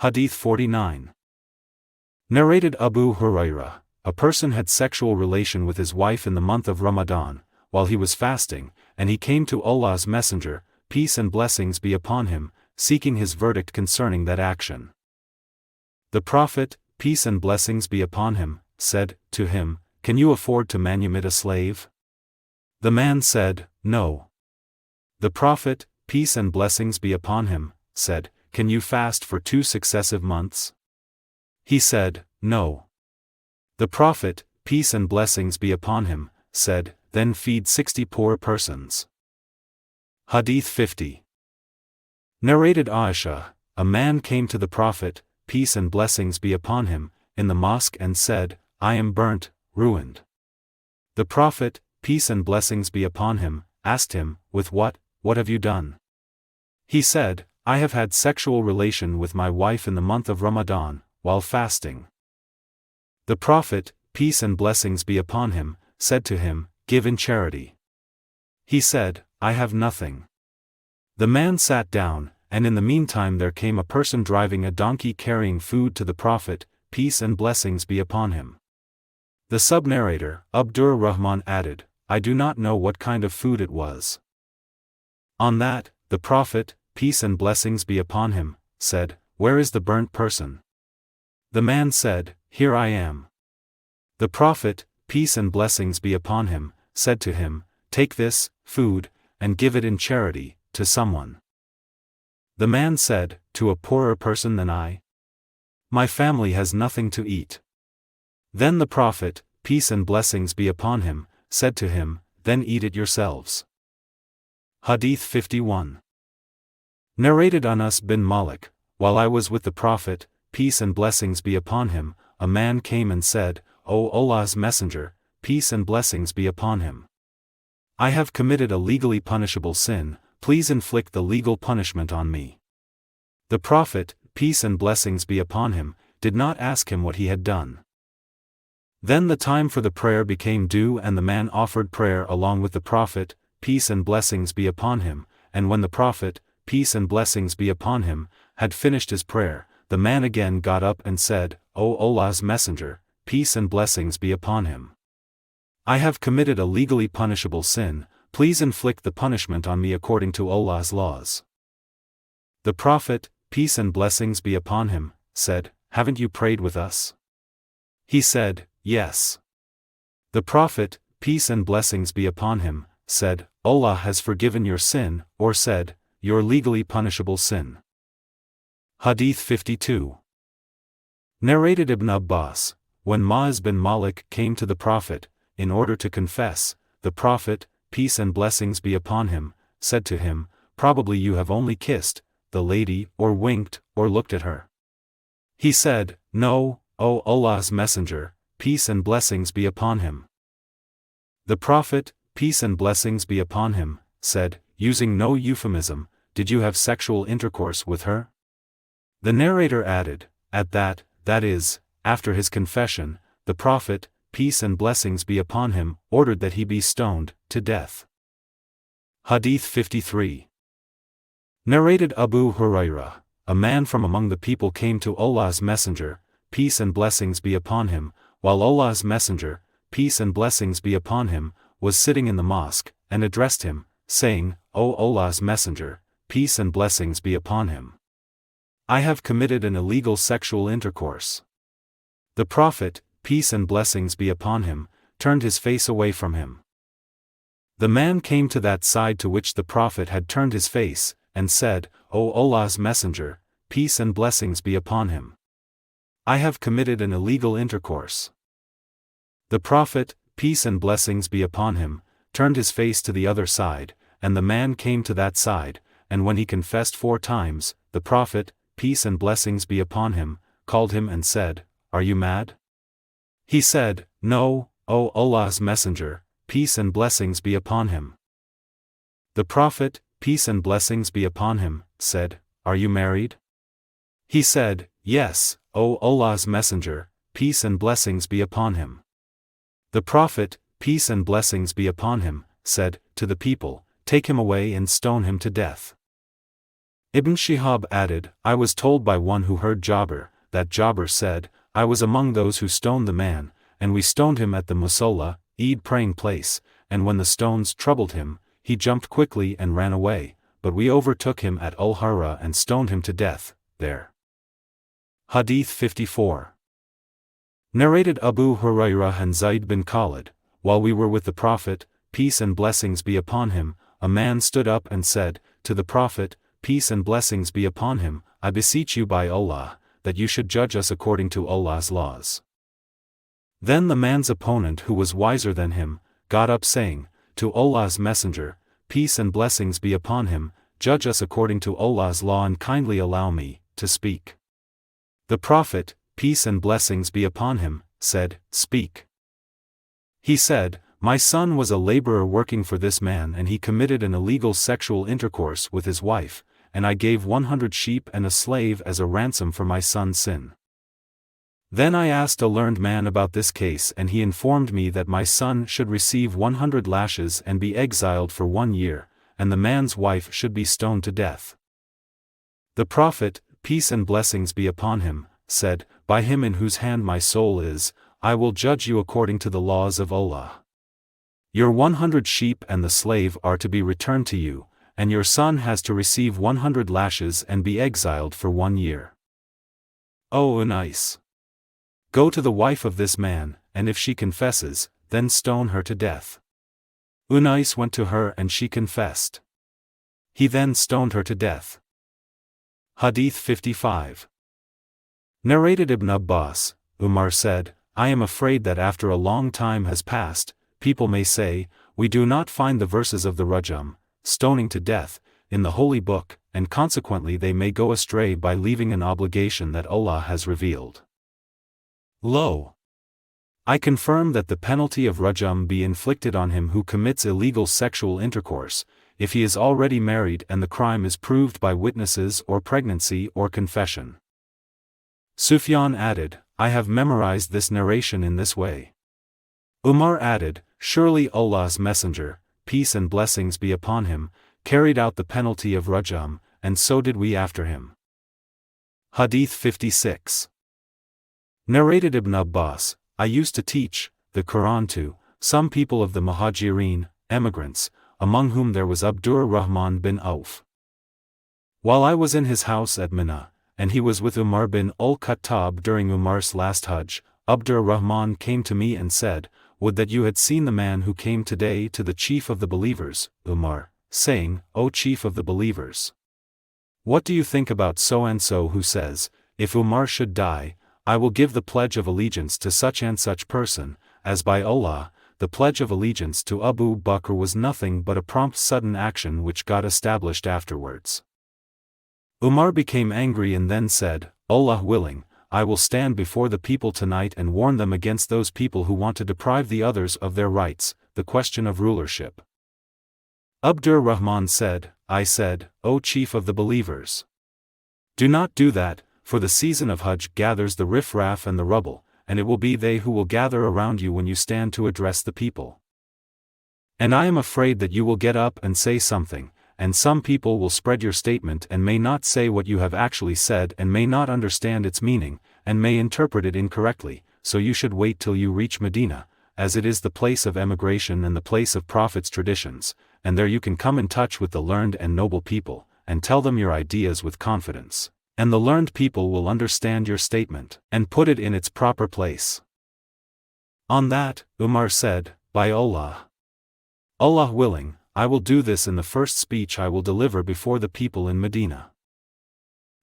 Hadīth 49. Narrated Abu Hurairah, a person had sexual relation with his wife in the month of Ramadan, while he was fasting, and he came to Allah's Messenger, peace and blessings be upon him, seeking his verdict concerning that action. The Prophet, peace and blessings be upon him, said to him, "Can you afford to manumit a slave?" The man said, "No." The Prophet, peace and blessings be upon him, said, "Can you fast for 2 successive months?" He said, "No." The Prophet, peace and blessings be upon him, said, "Then feed 60 poor persons." Hadīth 50. Narrated Aisha, a man came to the Prophet, peace and blessings be upon him, in the mosque and said, "I am burnt, ruined." The Prophet, peace and blessings be upon him, asked him, "With what have you done?" He said, "I have had sexual relation with my wife in the month of Ramadan, while fasting." The Prophet, peace and blessings be upon him, said to him, "Give in charity." He said, "I have nothing." The man sat down, and in the meantime there came a person driving a donkey carrying food to the Prophet, peace and blessings be upon him. The sub-narrator, Abdullāh added, "I do not know what kind of food it was." On that, the Prophet, peace and blessings be upon him, said, "Where is the burnt person?" The man said, "Here I am." The Prophet, peace and blessings be upon him, said to him, "Take this food, and give it in charity, to someone." The man said, "To a poorer person than I? My family has nothing to eat." Then the Prophet, peace and blessings be upon him, said to him, "Then eat it yourselves." Hadīth 51. Narrated Anas bin Malik, while I was with the Prophet, peace and blessings be upon him, a man came and said, "O Allah's Messenger, peace and blessings be upon him. I have committed a legally punishable sin, please inflict the legal punishment on me." The Prophet, peace and blessings be upon him, did not ask him what he had done. Then the time for the prayer became due and the man offered prayer along with the Prophet, peace and blessings be upon him, and when the Prophet, peace and blessings be upon him, had finished his prayer, the man again got up and said, "O Allah's Messenger, peace and blessings be upon him. I have committed a legally punishable sin, please inflict the punishment on me according to Allah's laws." The Prophet, peace and blessings be upon him, said, "Haven't you prayed with us?" He said, "Yes." The Prophet, peace and blessings be upon him, said, "Allah has forgiven your sin," or said, "Your legally punishable sin." Hadīth 52. Narrated Ibn Abbas, when Mu'az bin Malik came to the Prophet, in order to confess, the Prophet, peace and blessings be upon him, said to him, "Probably you have only kissed the lady, or winked, or looked at her." He said, "No, O Allah's Messenger, peace and blessings be upon him." The Prophet, peace and blessings be upon him, said, using no euphemism, "Did you have sexual intercourse with her?" The narrator added, at that is, after his confession, the Prophet, peace and blessings be upon him, ordered that he be stoned to death. Hadīth 53. Narrated Abu Hurairah, a man from among the people came to Allah's Messenger, peace and blessings be upon him, while Allah's Messenger, peace and blessings be upon him, was sitting in the mosque, and addressed him, saying, "O Allah's Messenger, peace and blessings be upon him. I have committed an illegal sexual intercourse." The Prophet, peace and blessings be upon him, turned his face away from him. The man came to that side to which the Prophet had turned his face, and said, "O Allah's Messenger, peace and blessings be upon him. I have committed an illegal intercourse." The Prophet, peace and blessings be upon him, turned his face to the other side, and the man came to that side, and when he confessed 4 times, the Prophet, peace and blessings be upon him, called him and said, "Are you mad?" He said, "No, O Allah's Messenger, peace and blessings be upon him." The Prophet, peace and blessings be upon him, said, "Are you married?" He said, "Yes, O Allah's Messenger, peace and blessings be upon him." The Prophet, peace and blessings be upon him, said to the people, "Take him away and stone him to death." Ibn Shihab added, I was told by one who heard Jabir, that Jabir said, I was among those who stoned the man, and we stoned him at the Musalla, Eid praying place, and when the stones troubled him, he jumped quickly and ran away, but we overtook him at Al-Harra and stoned him to death, there. Hadīth 54. Narrated Abu Hurairah and Zayd bin Khalid, while we were with the Prophet, peace and blessings be upon him, a man stood up and said, to the Prophet, peace and blessings be upon him, I beseech you by Allah, that you should judge us according to Allah's laws. Then the man's opponent who was wiser than him, got up saying, to Allah's Messenger, peace and blessings be upon him, judge us according to Allah's law and kindly allow me to speak. The Prophet, peace and blessings be upon him, said, speak. He said, my son was a laborer working for this man and he committed an illegal sexual intercourse with his wife, and I gave 100 sheep and a slave as a ransom for my son's sin. Then I asked a learned man about this case and he informed me that my son should receive 100 lashes and be exiled for 1 year, and the man's wife should be stoned to death. The Prophet, peace and blessings be upon him, said, by him in whose hand my soul is, I will judge you according to the laws of Allah. Your 100 sheep and the slave are to be returned to you, and your son has to receive 100 lashes and be exiled for 1 year. O Unais! Go to the wife of this man, and if she confesses, then stone her to death. Unais went to her and she confessed. He then stoned her to death. Hadīth 55. Narrated Ibn Abbas, Umar said, I am afraid that after a long time has passed, people may say, we do not find the verses of the Rajm, stoning to death, in the Holy Book, and consequently they may go astray by leaving an obligation that Allah has revealed. Lo! I confirm that the penalty of Rajm be inflicted on him who commits illegal sexual intercourse, if he is already married and the crime is proved by witnesses or pregnancy or confession. Sufyan added, I have memorized this narration in this way. Umar added, surely Allah's Messenger, peace and blessings be upon him, carried out the penalty of Rajm, and so did we after him. Hadīth 56. Narrated Ibn Abbas, I used to teach the Quran to some people of the Muhajireen, emigrants, among whom there was Abdurrahman bin Auf. While I was in his house at Mina, and he was with Umar bin al-Khattab during Umar's last Hajj, Abdurrahman came to me and said, would that you had seen the man who came today to the chief of the believers, Umar, saying, O chief of the believers! What do you think about so-and-so who says, if Umar should die, I will give the pledge of allegiance to such and such person, as by Allah, the pledge of allegiance to Abu Bakr was nothing but a prompt sudden action which got established afterwards. Umar became angry and then said, Allah willing, I will stand before the people tonight and warn them against those people who want to deprive the others of their rights, the question of rulership. Abdurrahman said, I said, O chief of the believers! Do not do that, for the season of Hajj gathers the riff-raff and the rubble, and it will be they who will gather around you when you stand to address the people. And I am afraid that you will get up and say something, and some people will spread your statement and may not say what you have actually said and may not understand its meaning, and may interpret it incorrectly, so you should wait till you reach Medina, as it is the place of emigration and the place of Prophet's traditions, and there you can come in touch with the learned and noble people, and tell them your ideas with confidence. And the learned people will understand your statement, and put it in its proper place. On that, Umar said, by Allah! Allah willing, I will do this in the first speech I will deliver before the people in Medina.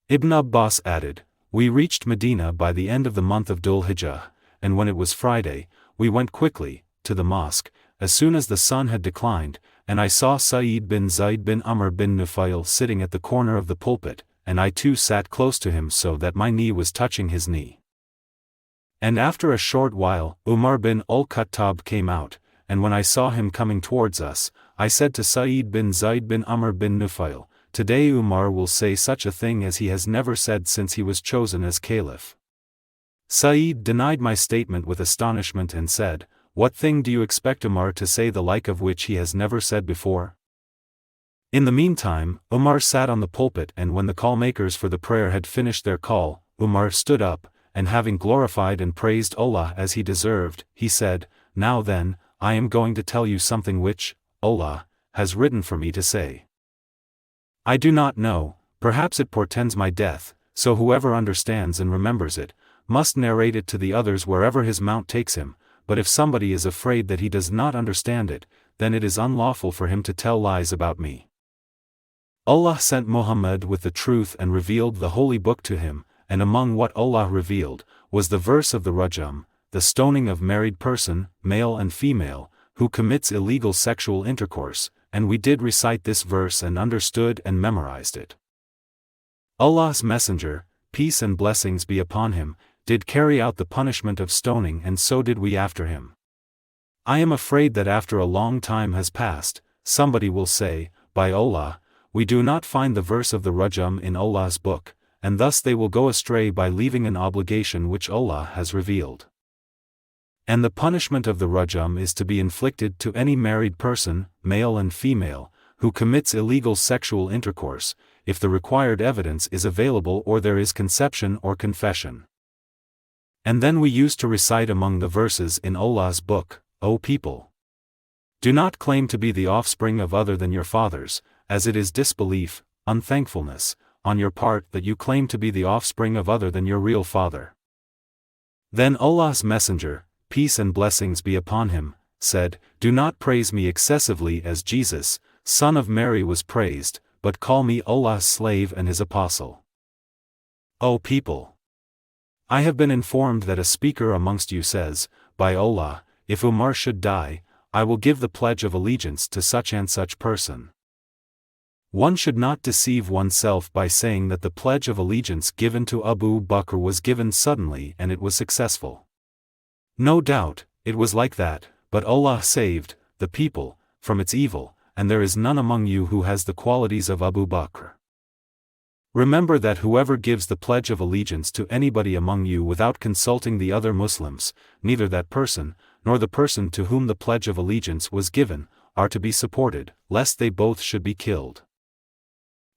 Ibn Abbas added, we reached Medina by the end of the month of Dhul Hijjah, and when it was Friday, we went quickly to the mosque, as soon as the sun had declined, and I saw Sa'id bin Zayd bin Amr bin Nufail sitting at the corner of the pulpit, and I too sat close to him so that my knee was touching his knee. And after a short while, Umar bin al-Khattab came out, and when I saw him coming towards us, I said to Sa'id bin Zayd bin Amr bin Nufail, today Umar will say such a thing as he has never said since he was chosen as caliph. Sa'id denied my statement with astonishment and said, what thing do you expect Umar to say the like of which he has never said before? In the meantime, Umar sat on the pulpit, and when the call-makers for the prayer had finished their call, Umar stood up, and having glorified and praised Allah as he deserved, he said, "Now then, I am going to tell you something which Allah has written for me to say. I do not know, perhaps it portends my death, so whoever understands and remembers it, must narrate it to the others wherever his mount takes him, but if somebody is afraid that he does not understand it, then it is unlawful for him to tell lies about me. Allah sent Muhammad with the truth and revealed the holy book to him, and among what Allah revealed, was the verse of the Rajm, the stoning of married person, male and female, who commits illegal sexual intercourse, and we did recite this verse and understood and memorized it. Allah's Messenger, peace and blessings be upon him, did carry out the punishment of stoning, and so did we after him. I am afraid that after a long time has passed, somebody will say, by Allah, we do not find the verse of the Rajm in Allah's book, and thus they will go astray by leaving an obligation which Allah has revealed. And the punishment of the Rajm is to be inflicted to any married person, male and female, who commits illegal sexual intercourse, if the required evidence is available or there is conception or confession. And then we used to recite among the verses in Allah's book, O people! Do not claim to be the offspring of other than your fathers, as it is disbelief, unthankfulness, on your part that you claim to be the offspring of other than your real father. Then Allah's Messenger, peace and blessings be upon him, said, do not praise me excessively as Jesus, son of Mary was praised, but call me Allah's slave and his apostle. O people! I have been informed that a speaker amongst you says, by Allah, if Umar should die, I will give the pledge of allegiance to such and such person. One should not deceive oneself by saying that the pledge of allegiance given to Abu Bakr was given suddenly and it was successful. No doubt, it was like that, but Allah saved the people from its evil, and there is none among you who has the qualities of Abu Bakr. Remember that whoever gives the pledge of allegiance to anybody among you without consulting the other Muslims, neither that person, nor the person to whom the pledge of allegiance was given, are to be supported, lest they both should be killed.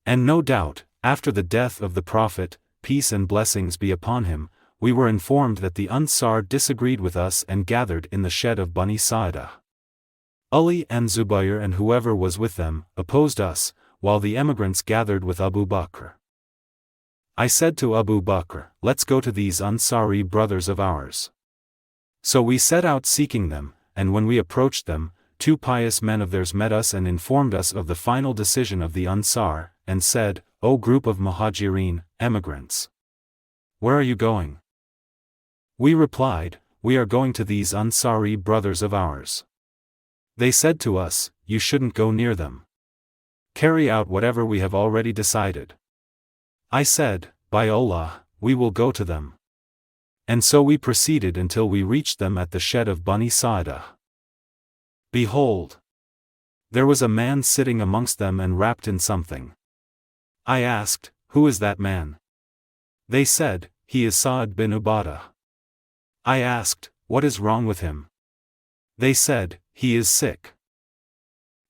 And no doubt, after the death of the Prophet, peace and blessings be upon him, we were informed that the Ansar disagreed with us and gathered in the shed of Bani Sa'dah. Ali and Zubayr and whoever was with them, opposed us, while the emigrants gathered with Abu Bakr. I said to Abu Bakr, let's go to these Ansari brothers of ours. So we set out seeking them, and when we approached them, two pious men of theirs met us and informed us of the final decision of the Ansar, and said, O group of Muhajirin, emigrants! Where are you going? We replied, we are going to these Ansari brothers of ours. They said to us, you shouldn't go near them. Carry out whatever we have already decided. I said, by Allah, we will go to them. And so we proceeded until we reached them at the shed of Bani Sa'dah. Behold! There was a man sitting amongst them and wrapped in something. I asked, who is that man? They said, he is Sa'd bin Ubadah. I asked, what is wrong with him? They said, he is sick.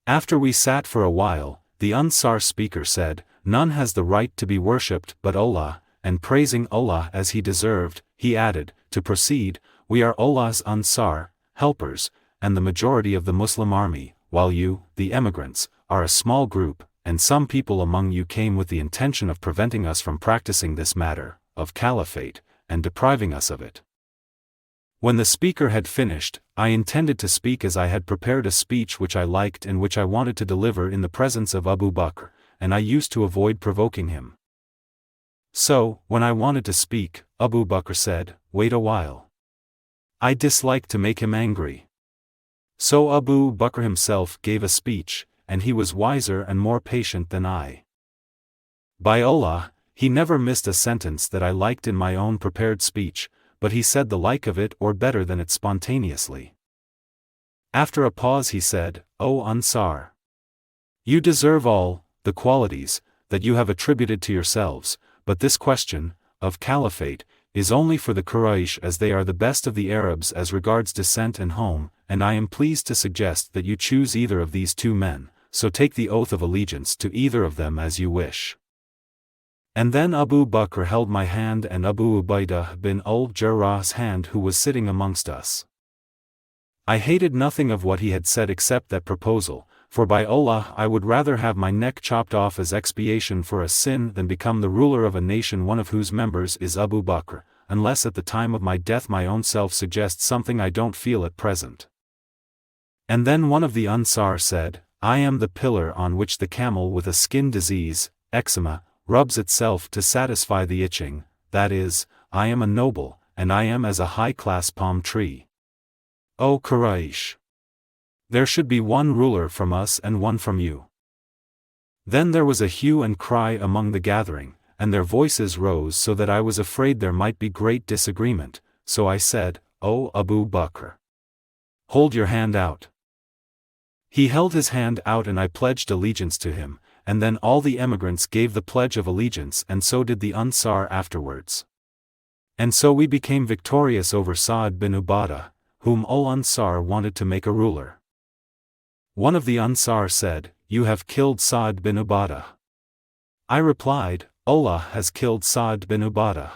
After we sat for a while, the Ansar speaker said, none has the right to be worshipped but Allah, and praising Allah as he deserved, he added, to proceed, we are Allah's Ansar, helpers, and the majority of the Muslim army, while you, the emigrants, are a small group, and some people among you came with the intention of preventing us from practicing this matter, of caliphate, and depriving us of it. When the speaker had finished, I intended to speak as I had prepared a speech which I liked and which I wanted to deliver in the presence of Abu Bakr, and I used to avoid provoking him. So, when I wanted to speak, Abu Bakr said, wait a while. I disliked to make him angry. So Abu Bakr himself gave a speech, and he was wiser and more patient than I. By Allah, he never missed a sentence that I liked in my own prepared speech, but he said the like of it or better than it spontaneously. After a pause he said, O Ansar! You deserve all the qualities that you have attributed to yourselves, but this question, of caliphate, is only for the Quraysh as they are the best of the Arabs as regards descent and home, and I am pleased to suggest that you choose either of these two men, so take the oath of allegiance to either of them as you wish. And then Abu Bakr held my hand and Abu Ubaidah bin al-Jarrah's hand who was sitting amongst us. I hated nothing of what he had said except that proposal, for by Allah I would rather have my neck chopped off as expiation for a sin than become the ruler of a nation one of whose members is Abu Bakr, unless at the time of my death my own self suggests something I don't feel at present. And then one of the Ansar said, I am the pillar on which the camel with a skin disease, eczema, rubs itself to satisfy the itching, that is, I am a noble, and I am as a high-class palm tree. O Quraysh! There should be one ruler from us and one from you. Then there was a hue and cry among the gathering, and their voices rose so that I was afraid there might be great disagreement, so I said, O Abu Bakr! Hold your hand out. He held his hand out and I pledged allegiance to him, and then all the emigrants gave the pledge of allegiance and so did the Ansar afterwards. And so we became victorious over Sa'd bin Ubadah, whom all Ansar wanted to make a ruler. One of the Ansar said, You have killed Sa'd bin Ubadah. I replied, Allah has killed Sa'd bin Ubadah.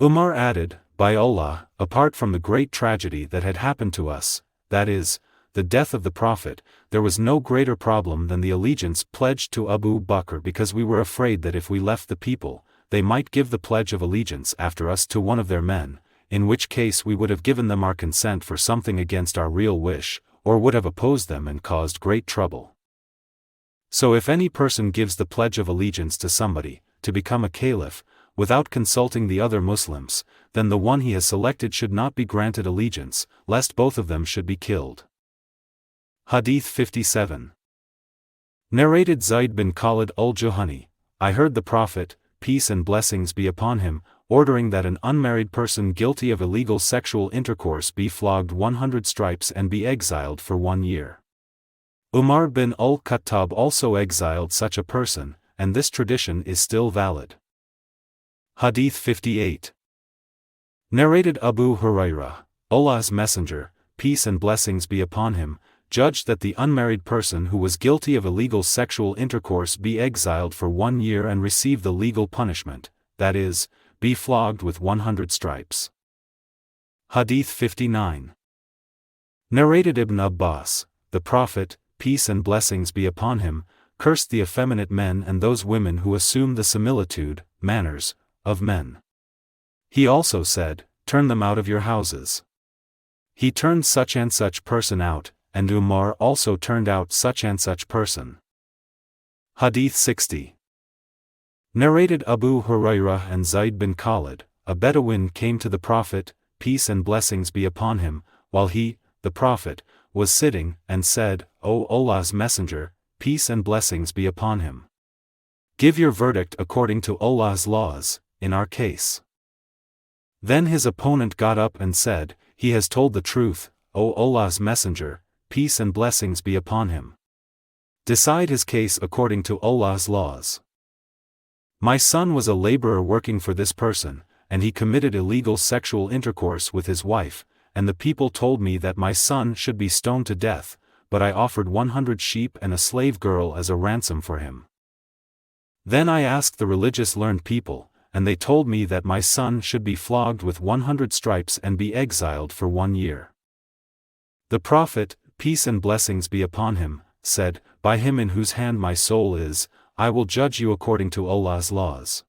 Umar added, By Allah, apart from the great tragedy that had happened to us, that is, the death of the Prophet, there was no greater problem than the allegiance pledged to Abu Bakr because we were afraid that if we left the people, they might give the pledge of allegiance after us to one of their men, in which case we would have given them our consent for something against our real wish, or would have opposed them and caused great trouble. So if any person gives the pledge of allegiance to somebody, to become a caliph, without consulting the other Muslims, then the one he has selected should not be granted allegiance, lest both of them should be killed. Hadīth 57. Narrated Zayd bin Khalid al-Juhani, I heard the Prophet, peace and blessings be upon him, ordering that an unmarried person guilty of illegal sexual intercourse be flogged 100 stripes and be exiled for 1 year. Umar bin al-Khattab also exiled such a person, and this tradition is still valid. Hadīth 58. Narrated Abu Hurairah, Allah's Messenger, peace and blessings be upon him, judged that the unmarried person who was guilty of illegal sexual intercourse be exiled for 1 year and receive the legal punishment, that is, be flogged with 100 stripes. Hadīth 59. Narrated Ibn Abbas, the Prophet, peace and blessings be upon him, cursed the effeminate men and those women who assume the similitude, manners, of men. He also said, Turn them out of your houses. He turned such and such person out, and Umar also turned out such and such person. Hadīth 60. Narrated Abu Hurairah and Zayd bin Khalid, a Bedouin came to the Prophet, peace and blessings be upon him, while he, the Prophet, was sitting, and said, O Allah's Messenger, peace and blessings be upon him. Give your verdict according to Allah's laws, in our case. Then his opponent got up and said, He has told the truth, O Allah's Messenger, peace and blessings be upon him. Decide his case according to Allah's laws. My son was a laborer working for this person, and he committed illegal sexual intercourse with his wife, and the people told me that my son should be stoned to death, but I offered 100 sheep and a slave girl as a ransom for him. Then I asked the religious learned people, and they told me that my son should be flogged with 100 stripes and be exiled for 1 year. The Prophet, peace and blessings be upon him, said, By him in whose hand my soul is, I will judge you according to Allah's laws.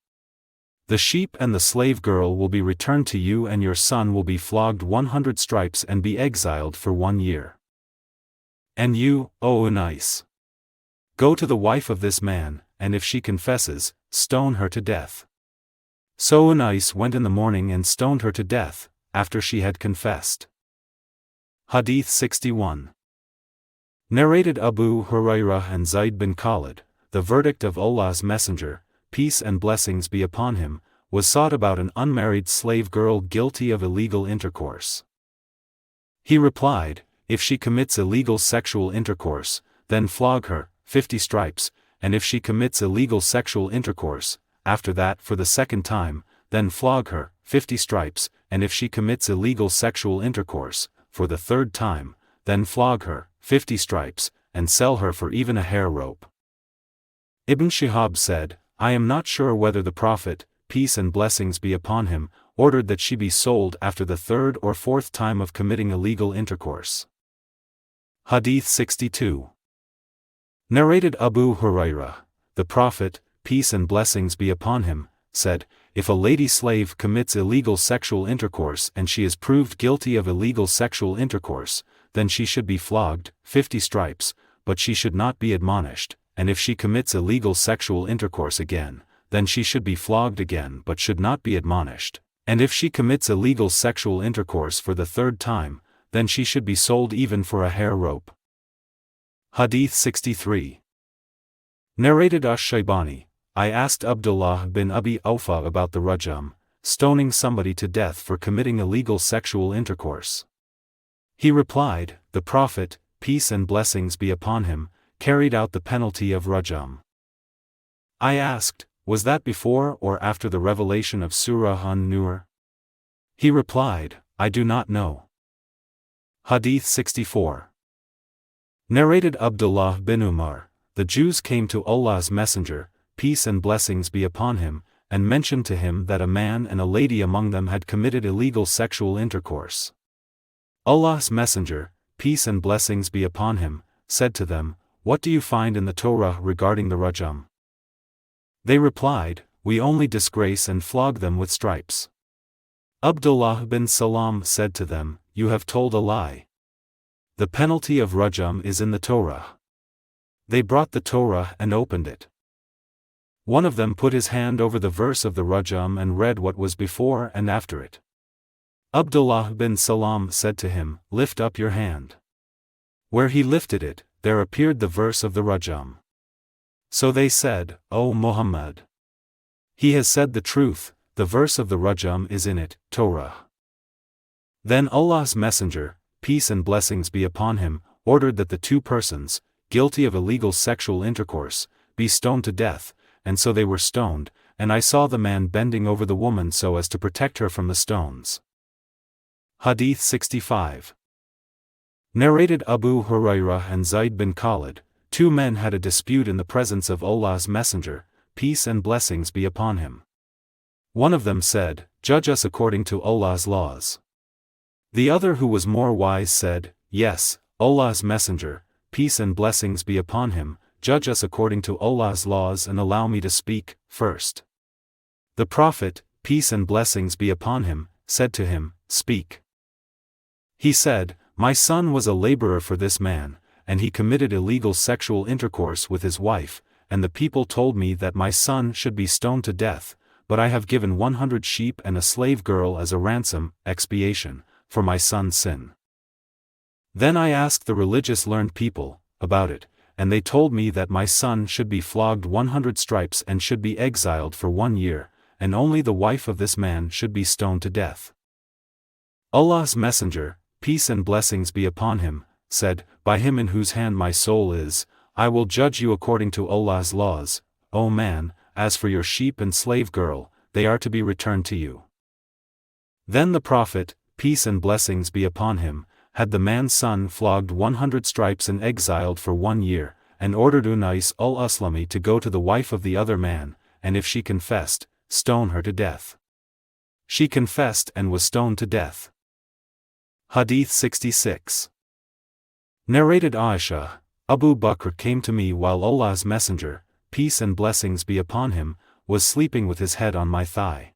The sheep and the slave girl will be returned to you and your son will be flogged 100 stripes and be exiled for 1 year. And you, O Unais, go to the wife of this man, and if she confesses, stone her to death. So Unais went in the morning and stoned her to death, after she had confessed. Hadīth 61. Narrated Abu Hurairah and Zayd bin Khalid, the verdict of Allah's Messenger, peace and blessings be upon him, was sought about an unmarried slave girl guilty of illegal intercourse. He replied, If she commits illegal sexual intercourse, then flog her, 50 stripes, and if she commits illegal sexual intercourse, after that for the second time, then flog her, 50 stripes, and if she commits illegal sexual intercourse, for the third time, then flog her, 50 stripes, and sell her for even a hair rope. Ibn Shihab said, I am not sure whether the Prophet, peace and blessings be upon him, ordered that she be sold after the third or fourth time of committing illegal intercourse. Hadith 62. Narrated Abu Hurairah, the Prophet, peace and blessings be upon him, said, if a lady slave commits illegal sexual intercourse and she is proved guilty of illegal sexual intercourse, then she should be flogged, 50 stripes, but she should not be admonished, and if she commits illegal sexual intercourse again, then she should be flogged again but should not be admonished, and if she commits illegal sexual intercourse for the third time, then she should be sold even for a hair rope. Hadith 63. Narrated Ash-Shaybani, I asked Abdullāh bin Abi Awfa about the Rajm, stoning somebody to death for committing illegal sexual intercourse. He replied, the Prophet, peace and blessings be upon him, carried out the penalty of Rajm. I asked, was that before or after the revelation of Surah An-Nur? He replied, I do not know. Hadith 64. Narrated Abdullāh bin Umar, the Jews came to Allah's Messenger, peace and blessings be upon him, and mentioned to him that a man and a lady among them had committed illegal sexual intercourse. Allah's Messenger, peace and blessings be upon him, said to them, what do you find in the Torah regarding the Rajm? They replied, we only disgrace and flog them with stripes. Abdullāh bin Salam said to them, you have told a lie. The penalty of Rajm is in the Torah. They brought the Torah and opened it. One of them put his hand over the verse of the Rajm and read what was before and after it. Abdullāh bin Salam said to him, lift up your hand. Where he lifted it, there appeared the verse of the Rajm. So they said, O Muhammad! He has said the truth, the verse of the Rajm is in it, Torah. Then Allah's Messenger, peace and blessings be upon him, ordered that the two persons, guilty of illegal sexual intercourse, be stoned to death, and so they were stoned, and I saw the man bending over the woman so as to protect her from the stones. Hadith 65. Narrated Abu Hurairah and Zayd bin Khalid, two men had a dispute in the presence of Allah's Messenger, peace and blessings be upon him. One of them said, judge us according to Allah's laws. The other who was more wise said, yes, Allah's Messenger, peace and blessings be upon him, judge us according to Allah's laws and allow me to speak first. The Prophet, peace and blessings be upon him, said to him, speak. He said, my son was a laborer for this man, and he committed illegal sexual intercourse with his wife, and the people told me that my son should be stoned to death, but I have given 100 sheep and a slave girl as a ransom, expiation, for my son's sin. Then I asked the religious learned people about it, and they told me that my son should be flogged 100 stripes and should be exiled for 1 year, and only the wife of this man should be stoned to death. Allah's Messenger, peace and blessings be upon him, said, by him in whose hand my soul is, I will judge you according to Allah's laws, O man, as for your sheep and slave girl, they are to be returned to you. Then the Prophet, peace and blessings be upon him, had the man's son flogged 100 stripes and exiled for 1 year, and ordered Unais al-Aslami to go to the wife of the other man, and if she confessed, stone her to death. She confessed and was stoned to death. Hadith 66. Narrated Aisha, Abu Bakr came to me while Allah's Messenger, peace and blessings be upon him, was sleeping with his head on my thigh.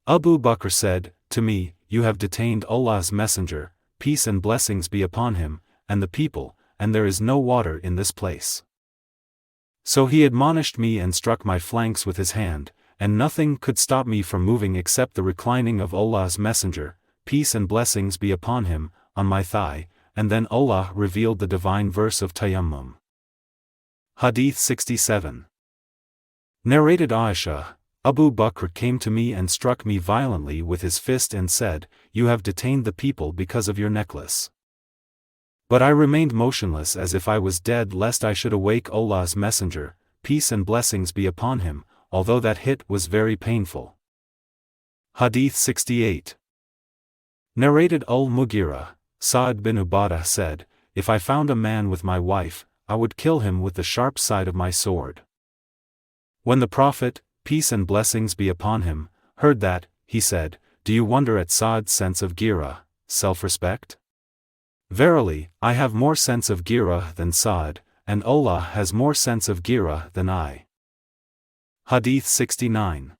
Abu Bakr said to me, you have detained Allah's Messenger, peace and blessings be upon him, and the people, and there is no water in this place. So he admonished me and struck my flanks with his hand, and nothing could stop me from moving except the reclining of Allah's Messenger, peace and blessings be upon him, on my thigh, and then Allah revealed the divine verse of Tayammum. Hadith 67. Narrated Aisha, Abu Bakr came to me and struck me violently with his fist and said, you have detained the people because of your necklace. But I remained motionless as if I was dead lest I should awake Allah's Messenger, peace and blessings be upon him, although that hit was very painful. Hadith 68. Narrated Al-Mughira, Sa'd bin Ubadah said, if I found a man with my wife, I would kill him with the sharp side of my sword. When the Prophet, peace and blessings be upon him, heard that, he said, Do you wonder at Sa'd's sense of ghira, self-respect? Verily, I have more sense of ghira than Sa'd, and Allah has more sense of ghira than I. Hadīth 69.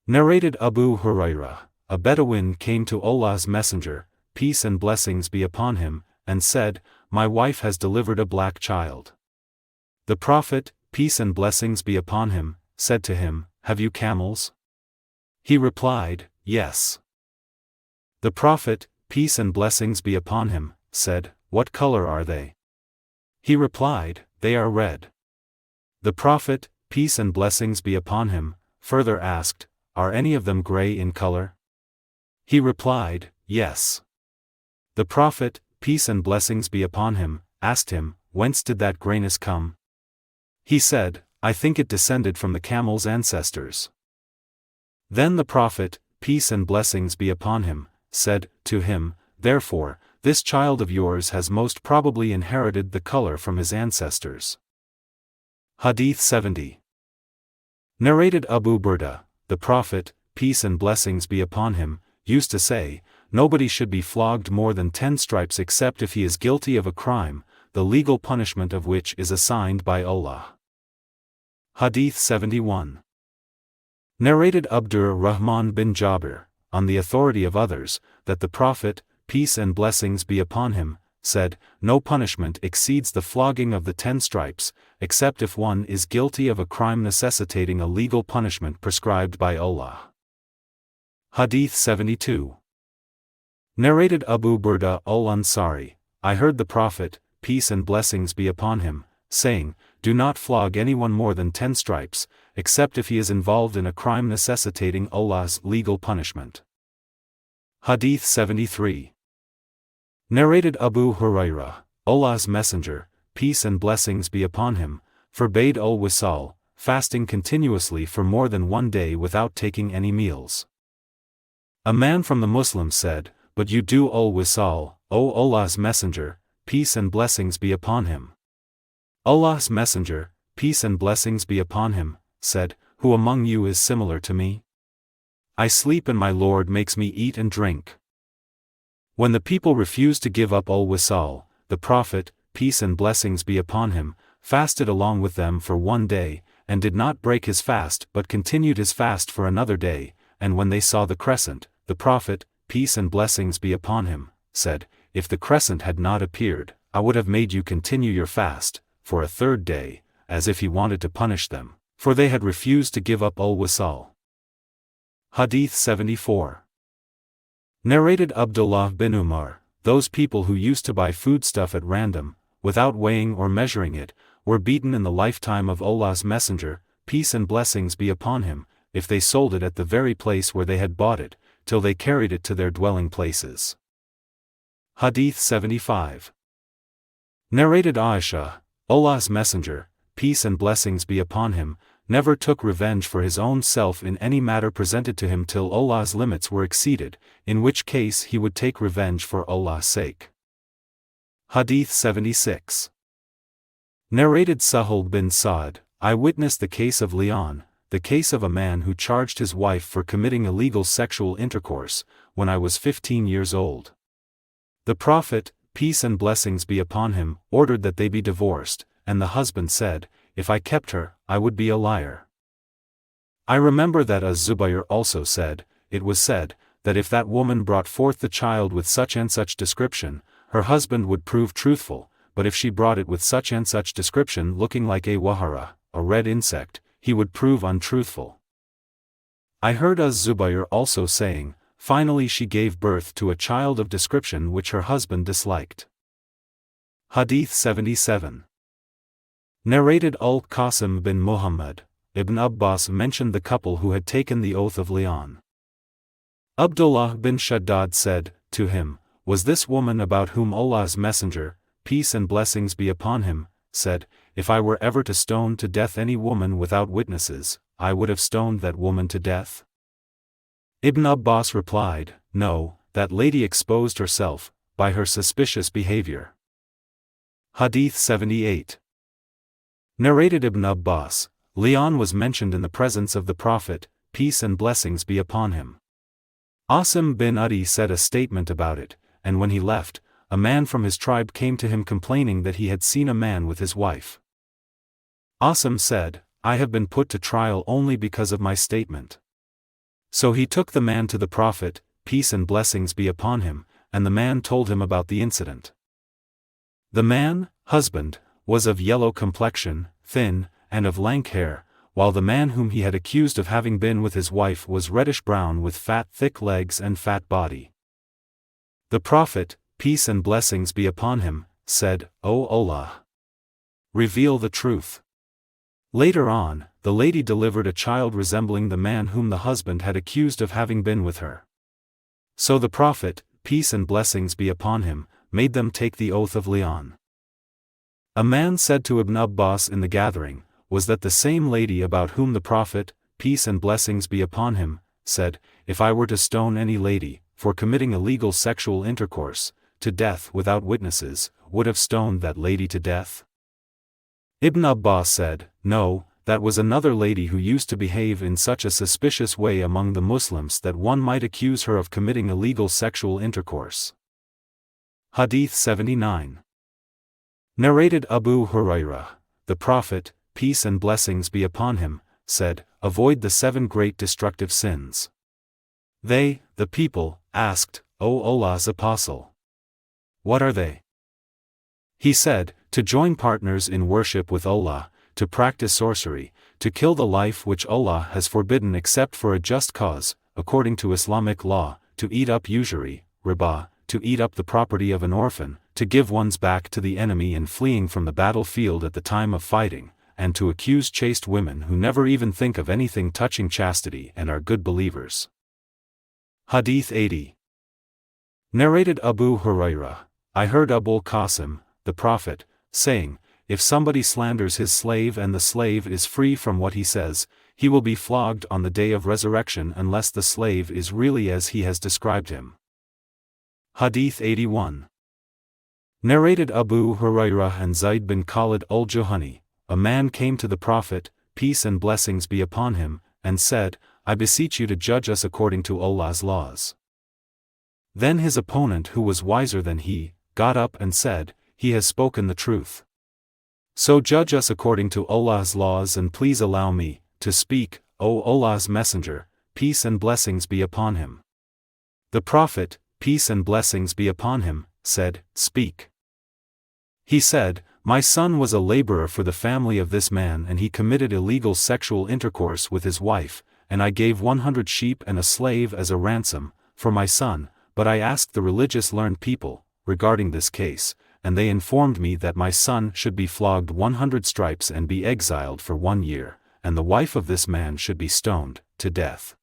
Narrated Abu Hurairah, a Bedouin came to Allah's Messenger, peace and blessings be upon him, and said, My wife has delivered a black child. The Prophet, peace and blessings be upon him, said to him, Have you camels? He replied, Yes. The Prophet, peace and blessings be upon him, said, What color are they? He replied, They are red. The Prophet, peace and blessings be upon him, further asked, Are any of them gray in color? He replied, Yes. The Prophet, peace and blessings be upon him, asked him, Whence did that grayness come? He said, I think it descended from the camel's ancestors. Then the Prophet, peace and blessings be upon him, said to him, Therefore, this child of yours has most probably inherited the color from his ancestors. Hadīth 70. Narrated Abu Burda, the Prophet, peace and blessings be upon him, used to say, Nobody should be flogged more than 10 stripes except if he is guilty of a crime, the legal punishment of which is assigned by Allah. Hadīth 71. Narrated Abdur Rahman bin Jabir, on the authority of others, that the Prophet, peace and blessings be upon him, said, No punishment exceeds the flogging of the 10 stripes, except if one is guilty of a crime necessitating a legal punishment prescribed by Allah. Hadīth 72. Narrated Abu Burda al-Ansari, I heard the Prophet, peace and blessings be upon him, saying, Do not flog anyone more than 10 stripes, except if he is involved in a crime necessitating Allah's legal punishment. Hadīth 73. Narrated Abu Hurairah, Allah's Messenger, peace and blessings be upon him, forbade al-Wisal, fasting continuously for more than 1 day without taking any meals. A man from the Muslims said, But you do al-Wisal, O Allah's Messenger, peace and blessings be upon him. Allah's Messenger, peace and blessings be upon him, said, Who among you is similar to me? I sleep and my Lord makes me eat and drink. When the people refused to give up al-Wisal, the Prophet, peace and blessings be upon him, fasted along with them for 1 day, and did not break his fast but continued his fast for another day, and when they saw the crescent, the Prophet, peace and blessings be upon him, said, If the crescent had not appeared, I would have made you continue your fast, for a 3rd day, as if he wanted to punish them, for they had refused to give up al-Wisal. Hadīth 74. Narrated Abdullāh bin Umar, those people who used to buy foodstuff at random, without weighing or measuring it, were beaten in the lifetime of Allah's Messenger, peace and blessings be upon him, if they sold it at the very place where they had bought it, till they carried it to their dwelling places. Hadīth 75. Narrated Aisha, Allah's Messenger, peace and blessings be upon him, never took revenge for his own self in any matter presented to him till Allah's limits were exceeded, in which case he would take revenge for Allah's sake. Hadīth 76. Narrated Sahih bin Sa'd, I witnessed the case of Leon, the case of a man who charged his wife for committing illegal sexual intercourse, when I was 15 years old. The Prophet, peace and blessings be upon him, ordered that they be divorced, and the husband said, If I kept her, I would be a liar. I remember that Az-Zubayr also said, It was said, that if that woman brought forth the child with such and such description, her husband would prove truthful, but if she brought it with such and such description looking like a wahara, a red insect, he would prove untruthful. I heard Az-Zubayr also saying, Finally she gave birth to a child of description which her husband disliked. Hadīth 77. Narrated Al-Qasim bin Muhammad, Ibn Abbas mentioned the couple who had taken the oath of Leon. Abdullāh bin Shaddad said, to him, Was this woman about whom Allah's Messenger, peace and blessings be upon him, said, If I were ever to stone to death any woman without witnesses, I would have stoned that woman to death? Ibn Abbas replied, No, that lady exposed herself, by her suspicious behavior. Hadīth 78. Narrated Ibn Abbas, Leon was mentioned in the presence of the Prophet, peace and blessings be upon him. Asim bin Adi said a statement about it, and when he left, a man from his tribe came to him complaining that he had seen a man with his wife. Asim said, I have been put to trial only because of my statement. So he took the man to the Prophet, peace and blessings be upon him, and the man told him about the incident. The man, husband, was of yellow complexion, thin, and of lank hair, while the man whom he had accused of having been with his wife was reddish-brown with fat thick legs and fat body. The Prophet, peace and blessings be upon him, said, O Allah! Reveal the truth. Later on, the lady delivered a child resembling the man whom the husband had accused of having been with her. So the Prophet, peace and blessings be upon him, made them take the oath of Leon. A man said to Ibn Abbas in the gathering, was that the same lady about whom the Prophet, peace and blessings be upon him, said, if I were to stone any lady, for committing illegal sexual intercourse, to death without witnesses, would have stoned that lady to death? Ibn Abbas said, no, that was another lady who used to behave in such a suspicious way among the Muslims that one might accuse her of committing illegal sexual intercourse. Hadīth 79. Narrated Abu Hurairah, the Prophet, peace and blessings be upon him, said, avoid the 7 great destructive sins. They, the people, asked, O Allah's Apostle, what are they? He said, to join partners in worship with Allah, to practice sorcery, to kill the life which Allah has forbidden except for a just cause, according to Islamic law, to eat up usury, riba, to eat up the property of an orphan, to give one's back to the enemy in fleeing from the battlefield at the time of fighting, and to accuse chaste women who never even think of anything touching chastity and are good believers. Hadīth 80. Narrated Abu Hurairah, I heard Abul Qasim, the Prophet, saying, if somebody slanders his slave and the slave is free from what he says, he will be flogged on the day of resurrection unless the slave is really as he has described him. Hadīth 81. Narrated Abu Hurairah and Zayd bin Khalid al-Juhani, a man came to the Prophet, peace and blessings be upon him, and said, I beseech you to judge us according to Allah's laws. Then his opponent who was wiser than he, got up and said, he has spoken the truth. So judge us according to Allah's laws and please allow me to speak, O Allah's Messenger, peace and blessings be upon him. The Prophet, peace and blessings be upon him, said, speak. He said, my son was a laborer for the family of this man and he committed illegal sexual intercourse with his wife, and I gave 100 sheep and a slave as a ransom, for my son, but I asked the religious learned people, regarding this case, and they informed me that my son should be flogged 100 stripes and be exiled for 1 year, and the wife of this man should be stoned to death.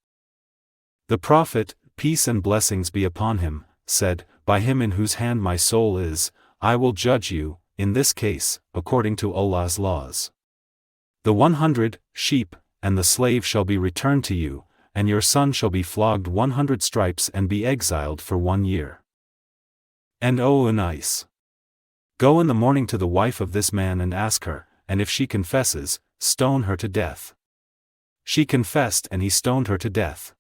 The Prophet, peace and blessings be upon him, said, by him in whose hand my soul is, I will judge you, in this case, according to Allah's laws. The 100 sheep and the slave shall be returned to you, and your son shall be flogged 100 stripes and be exiled for 1 year. And O Unais, go in the morning to the wife of this man and ask her, and if she confesses, stone her to death. She confessed and he stoned her to death.